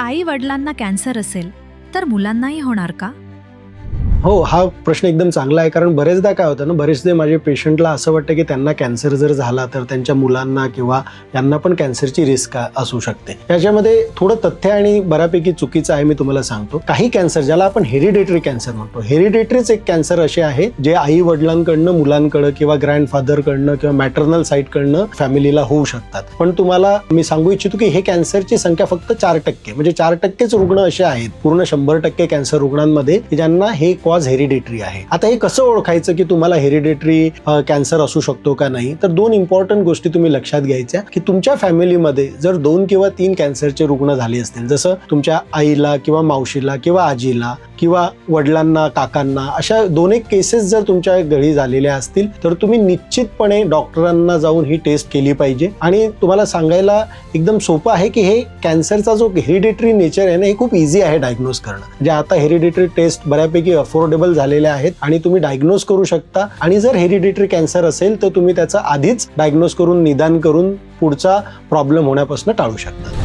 आई वडिलांना कॅन्सर असेल तर मुलांनाही होणार का? हो, हा प्रश्न एकदम चांगला आहे. कारण बरेचदा काय होतं ना, बरेचदा माझे पेशंटला असं वाटतं की त्यांना कॅन्सर जर झाला तर त्यांच्या मुलांना किंवा यांना पण कॅन्सरची रिस्क असू शकते. याच्यामध्ये थोडं तथ्य आणि बऱ्यापैकी चुकीचं आहे, मी तुम्हाला सांगतो. काही कॅन्सर ज्याला आपण हेरिडेटरी कॅन्सर म्हणतो, हेरिडेटरीच एक कॅन्सर असे आहे जे आई वडिलांकडनं मुलांकडं किंवा ग्रँडफादरकडनं किंवा मॅटर्नल साईडकडनं फॅमिलीला होऊ शकतात. पण तुम्हाला मी सांगू इच्छितो की हे कॅन्सरची संख्या फक्त 4%, म्हणजे 4%च रुग्ण असे आहेत पूर्ण 100% कॅन्सर रुग्णांमध्ये की ज्यांना हे कॉज हेरिडेटरी आहे. आता हे कसं ओळखायचं की तुम्हाला हेरिडेटरी कॅन्सर असू शकतो का नाही? तर 2 इम्पॉर्टंट गोष्टी तुम्ही लक्षात घ्यायच्या की तुमच्या फॅमिलीमध्ये जर 2 किंवा 3 कॅन्सरचे रुग्ण झाले असतील, जसं तुमच्या आईला किंवा मावशीला किंवा आजीला किंवा वडिलांना काकांना, अशा 2-1 केसेस जर तुमच्या घरी झालेल्या असतील तर तुम्ही निश्चितपणे डॉक्टरांना जाऊन ही टेस्ट केली पाहिजे. आणि तुम्हाला सांगायला एकदम सोपं आहे की हे कॅन्सरचा जो हेरिडेटरी नेचर आहे ना, हे खूप इझी आहे डायग्नोज करणं. म्हणजे आता हेरिडेटरी टेस्ट बऱ्यापैकी अफोर्डेबल झालेल्या आहेत आणि तुम्ही डायग्नोज करू शकता. आणि जर हेरिडेटरी कॅन्सर असेल तर तुम्ही त्याचं आधीच डायग्नोज करून निदान करून पुढचा प्रॉब्लेम होण्यापासून टाळू शकता.